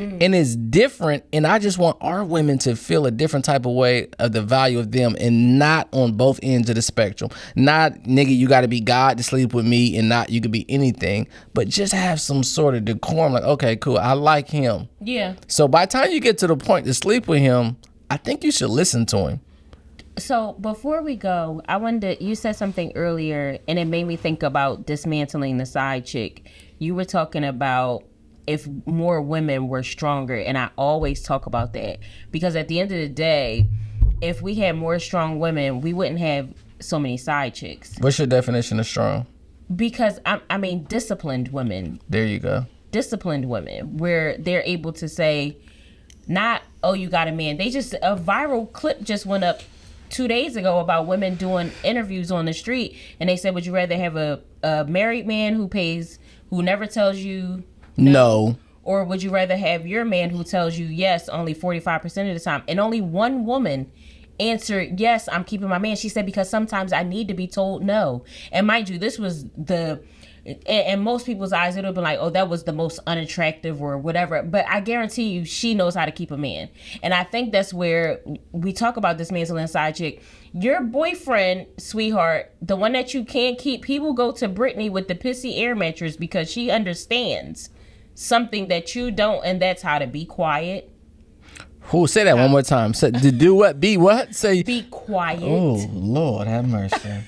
And it's different. And I just want our women to feel a different type of way of the value of them, and not on both ends of the spectrum. Not, nigga, you got to be God to sleep with me, and not you could be anything, but just have some sort of decorum. Like, okay, cool. I like him. Yeah. So by the time you get to the point to sleep with him, I think you should listen to him. So before we go, I wanted to, you said something earlier and it made me think about dismantling the side chick. You were talking about if more women were stronger, and I always talk about that because at the end of the day, if we had more strong women, we wouldn't have so many side chicks. What's your definition of strong? Because I mean disciplined women. There you go. Disciplined women where they're able to say, not, oh, you got a man. They just, a viral clip just went up 2 days ago about women doing interviews on the street, and they said, would you rather have a married man who never tells you no, or would you rather have your man who tells you yes only 45% of the time? And only one woman answered, yes, I'm keeping my man. She said, because sometimes I need to be told no. And mind you, this was in most people's eyes, it would have been like, oh, that was the most unattractive or whatever. But I guarantee you, she knows how to keep a man. And I think that's where we talk about dismantling side chick. Your boyfriend, sweetheart, the one that you can't keep, he will go to Brittany with the pissy air mattress because she understands something that you don't, and that's how to be quiet. Who say that one more time? Say, to do what? Be what? Say be quiet. Oh, Lord, have mercy.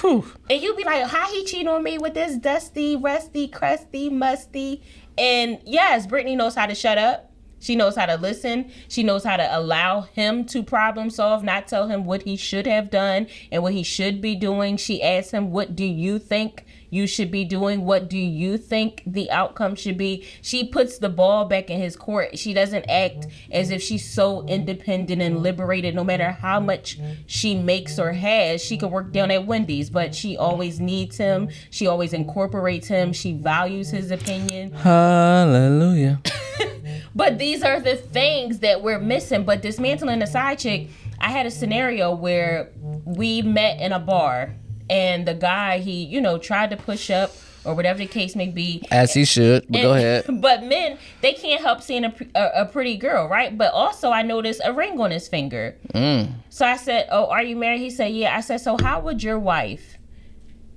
Whew. And you be like, how he cheat on me with this dusty, rusty, crusty, musty? And yes, Brittany knows how to shut up. She knows how to listen. She knows how to allow him to problem solve, not tell him what he should have done and what he should be doing. She asks him, what do you think you should be doing? What do you think the outcome should be? She puts the ball back in his court. She doesn't act as if she's so independent and liberated. No matter how much she makes or has, she could work down at Wendy's, but she always needs him. She always incorporates him. She values his opinion. Hallelujah. But these are the things that we're missing. But dismantling the side chick, I had a scenario where we met in a bar, and the guy, he, tried to push up or whatever the case may be. As he should, but go ahead. But men, they can't help seeing a pretty girl, right? But also I noticed a ring on his finger. So I said, oh, are you married? He said, yeah. I said, so how would your wife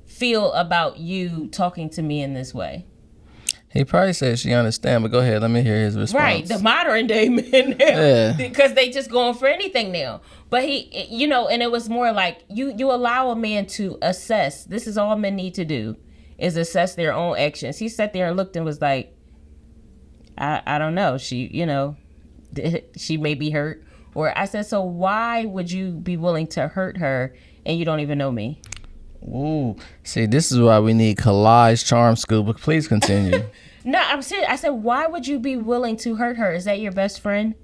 feel about you talking to me in this way? He probably said she understand, but go ahead. Let me hear his response. Right, the modern day men now. Yeah. Because they just going for anything now. But he, and it was more like you allow a man to assess. This is all men need to do, is assess their own actions. He sat there and looked and was like, I don't know. She, she may be hurt. Or I said, so why would you be willing to hurt her and you don't even know me? Ooh, see, this is why we need Collage Charm School, but please continue. No, I'm serious. I said, why would you be willing to hurt her? Is that your best friend?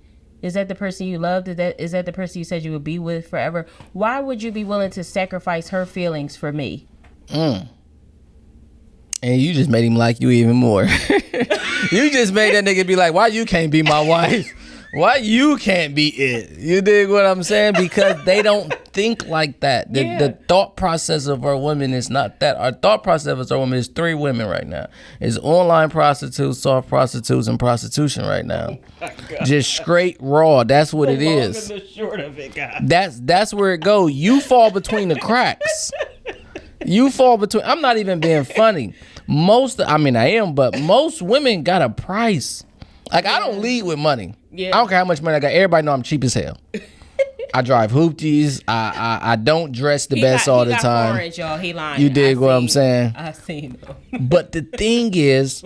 Is that the person you loved? Is that the person you said you would be with forever? Why would you be willing to sacrifice her feelings for me? And you just made him like you even more. You just made that nigga be like, why you can't be my wife? Why you can't be it? You dig what I'm saying? Because they don't think like that. The thought process of our women is not that. Our thought process of our women is 3 women right now. It's online prostitutes, soft prostitutes, and prostitution right now. Oh, just straight raw. That's what it is. The short of it, God. That's where it goes. You fall between the cracks. You fall between. I'm not even being funny. I am, but most women got a price. Like, I don't lead with money. Yeah. I don't care how much money I got. Everybody know I'm cheap as hell. I drive hoopties. I don't dress the best all the time. Orange, y'all. He lying. You dig what I'm saying? I seen him. But the thing is,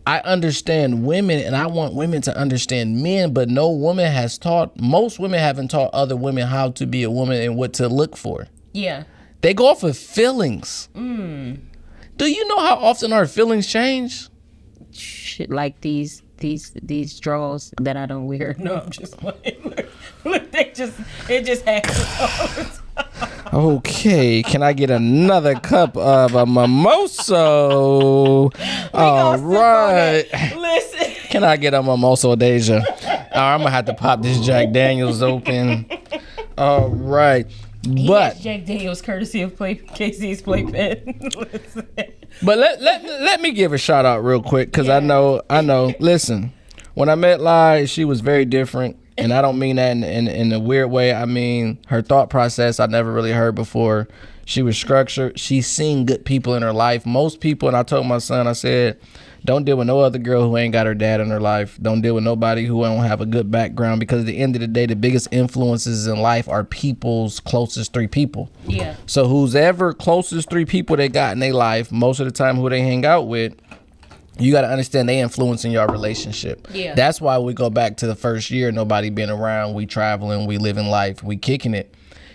I understand women and I want women to understand men, but most women haven't taught other women how to be a woman and what to look for. Yeah. They go off of feelings. Do you know how often our feelings change? Shit, like these drawers that I don't wear. No, I'm just playing. Look, it just happens all the time. Okay, can I get another cup of a mimosa? All right. Listen. Can I get a mimosa, Deja? All right, I'm gonna have to pop this Jack Daniels open. All right. But Jack Daniels courtesy of KC's Playpen. But let me give a shout out real quick because I know. Listen, when I met Lai, she was very different, and I don't mean that in a weird way. I mean her thought process I never really heard before. She was structured. She's seen good people in her life. Most people, and I told my son, I said, don't deal with no other girl who ain't got her dad in her life. Don't deal with nobody who don't have a good background, because at the end of the day, the biggest influences in life are people's closest 3 people. Yeah. So who's ever closest 3 people they got in their life, most of the time who they hang out with, you got to understand they influencing your relationship. Yeah. That's why we go back to the first year, nobody been around, we traveling, we living life, we kicking it.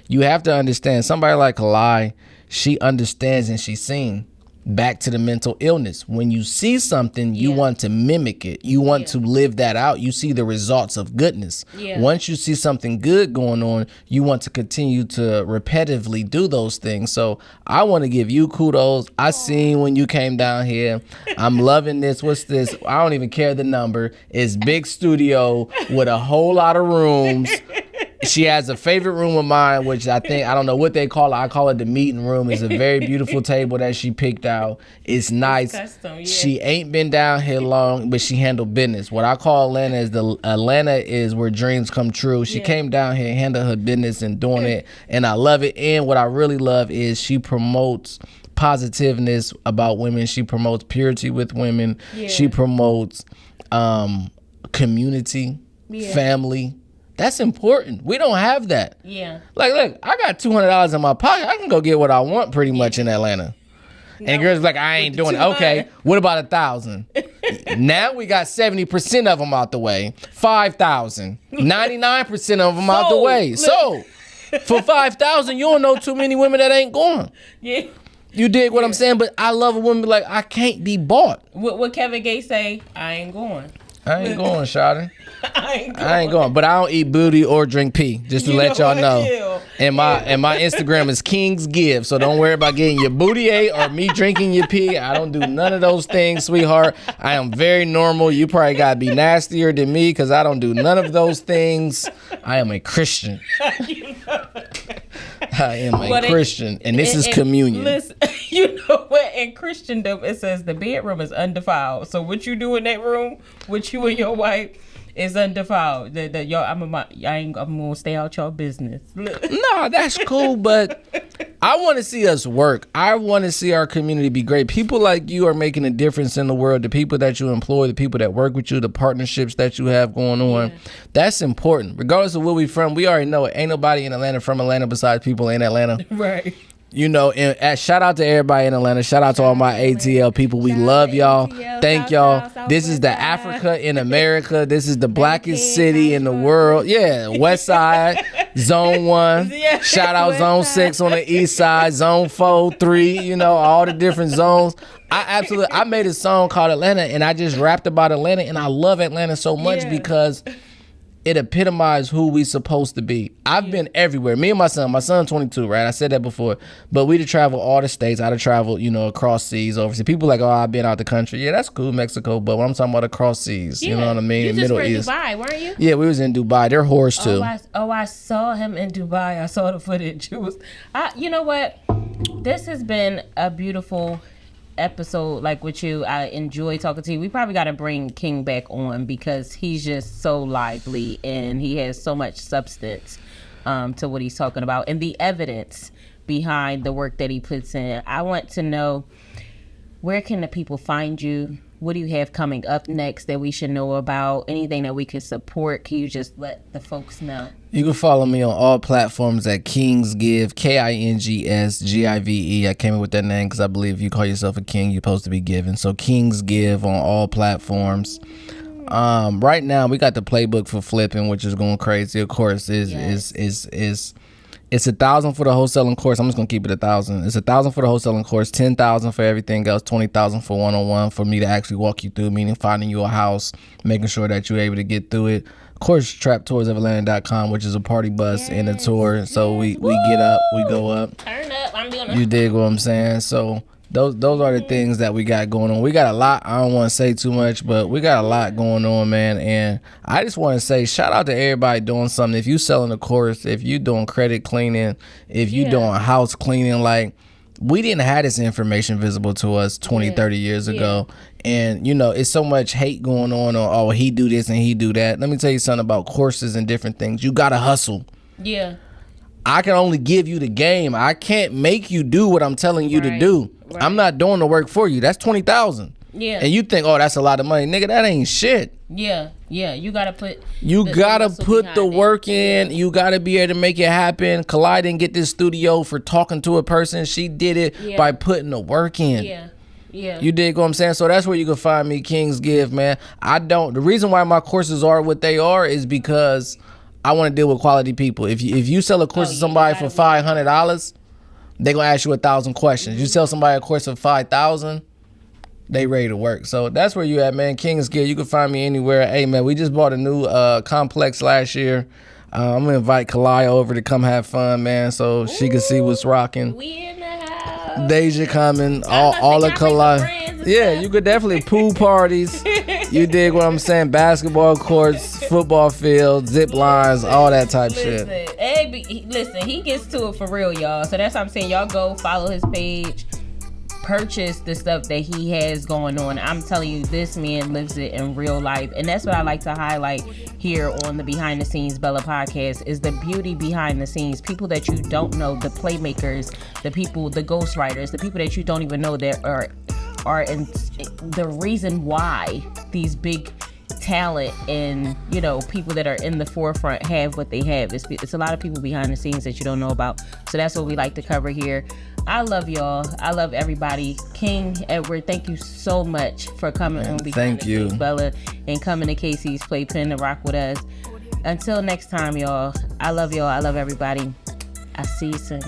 You have to understand, somebody like Kalai, she understands and she's seen. Back to the mental illness. When you see something, you want to mimic it. You want to live that out. You see the results of goodness. Yeah. Once you see something good going on, you want to continue to repetitively do those things. So I want to give you kudos. I seen when you came down here. I'm loving this. What's this? I don't even care the number. It's big studio with a whole lot of rooms. She has a favorite room of mine, which I don't know what they call it. I call it the meeting room. It's a very beautiful table that she picked out. It's nice. It's custom, yeah. She ain't been down here long, but she handled business. What I call Atlanta is where dreams come true. She came down here and handled her business and doing it, and I love it. And what I really love is she promotes positiveness about women. She promotes purity with women. Yeah. She promotes community, family. That's important. We don't have that. Yeah. Like, look, I got $200 in my pocket. I can go get what I want pretty much in Atlanta. No, and girls like, I ain't doing it. Okay, what about 1,000? Now we got 70% of them out the way. 5,000. 99% of them out the way. So, for 5,000, you don't know too many women that ain't going. Yeah. You dig what I'm saying? But I love a woman like, I can't be bought. What Kevin Gates say, I ain't going. I ain't going, shawty. I ain't going, but I don't eat booty or drink pee. Just to let y'all know. And my Instagram is Kings Give, so don't worry about getting your booty ate or me drinking your pee. I don't do none of those things, sweetheart. I am very normal. You probably gotta be nastier than me because I don't do none of those things. I am a Christian. I am a Christian, and this is communion. Listen, you know what? In Christendom, it says the bedroom is undefiled. So what you do in that room with you and your wife is undefiled. I'm gonna stay out your business. No, that's cool, but I want to see us work. I want to see our community be great. People like you are making a difference in the world. The people that you employ, the people that work with you, the partnerships that you have going on, that's important. Regardless of where we from, we already know it. Ain't nobody in Atlanta from Atlanta besides people in Atlanta. Right. You know, and shout out to everybody in Atlanta. Shout out to all my ATL people. We love y'all. Thank y'all. This is the Africa in America. This is the blackest city in the world. Yeah, West Side, Zone 1. Shout out Zone 6 on the East Side, Zone 4, 3, you know, all the different zones. I made a song called Atlanta, and I just rapped about Atlanta, and I love Atlanta so much because it epitomized who we supposed to be. I've been everywhere. Me and my son 22, right? I said that before. But we to travel all the states. I'd have traveled, you know, across seas, overseas. People like, oh, I've been out the country. Yeah, that's cool, Mexico. But when I'm talking about across seas, you know what I mean? You just were in Dubai, weren't you? Yeah, we was in Dubai. They're whores too. I saw him in Dubai. I saw the footage. You know what? This has been a beautiful episode, like with you. I enjoy talking to you. We probably got to bring King back on because he's just so lively and he has so much substance to what he's talking about and the evidence behind the work that he puts in. I want to know, where can the people find you? What do you have coming up next that we should know about? Anything that we could support? Can you just let the folks know? You can follow me on all platforms at Kings Give, KINGSGIVE. I came up with that name because I believe if you call yourself a king, you're supposed to be giving. So Kings Give on all platforms. Right now we got the playbook for flipping, which is going crazy. Of course, it's $1,000 for the wholesaling course. I'm just gonna keep it $1,000. It's $1,000 for the wholesaling course, $10,000 for everything else, $20,000 for one-on-one for me to actually walk you through, meaning finding you a house, making sure that you're able to get through it. Of course, traptoursofAtlanta.com, which is a party bus and a tour. So we get up, we go up. Turn up. I'm doing it. You dig what I'm saying? So those are the things that we got going on. We got a lot. I don't want to say too much, but we got a lot going on, man. And I just want to say shout out to everybody doing something. If you selling a course, if you doing credit cleaning, if you doing house cleaning, like we didn't have this information visible to us 20, 30 years ago. And, you know, it's so much hate going on, oh, he do this and he do that. Let me tell you something about courses and different things. You got to hustle. Yeah. I can only give you the game. I can't make you do what I'm telling you to do. Right. I'm not doing the work for you. That's $20,000. Yeah. And you think, oh, that's a lot of money. Nigga, that ain't shit. Yeah. Yeah. You got to put the work in. You got to be able to make it happen. Kalai didn't get this studio for talking to a person. She did it by putting the work in. Yeah. Yeah. You dig what I'm saying? So that's where you can find me, Kings Give, man. The reason why my courses are what they are is because I want to deal with quality people. If you sell a course to somebody for $500, they gonna ask you 1,000 questions. You sell somebody a course for $5,000, they ready to work. So that's where you at, man. Kings Give. You can find me anywhere. Hey, man, we just bought a new complex last year. I'm gonna invite Kalaya over to come have fun, man, so she can see what's rocking. We in the house. Deja coming, all of Kalaya. Yeah, you could definitely pool parties. You dig what I'm saying? Basketball courts, football fields, zip lines, all that type shit. Listen, he gets to it for real, y'all. So that's what I'm saying. Y'all go follow his page, purchase the stuff that he has going on. I'm telling you, this man lives it in real life. And that's what I like to highlight here on the Behind the Scenes Bella podcast is the beauty behind the scenes. People that you don't know, the playmakers, the people, the ghostwriters, the people that you don't even know that are in the reason why these big talent and, you know, people that are in the forefront have what they have. It's a lot of people behind the scenes that you don't know about. So that's what we like to cover here. I love y'all. I love everybody. King Edward, thank you so much for coming on Behind the Scenes Bella and coming to Casey's Playpen to rock with us. Until next time, y'all. I love y'all. I love everybody. I'll see you soon.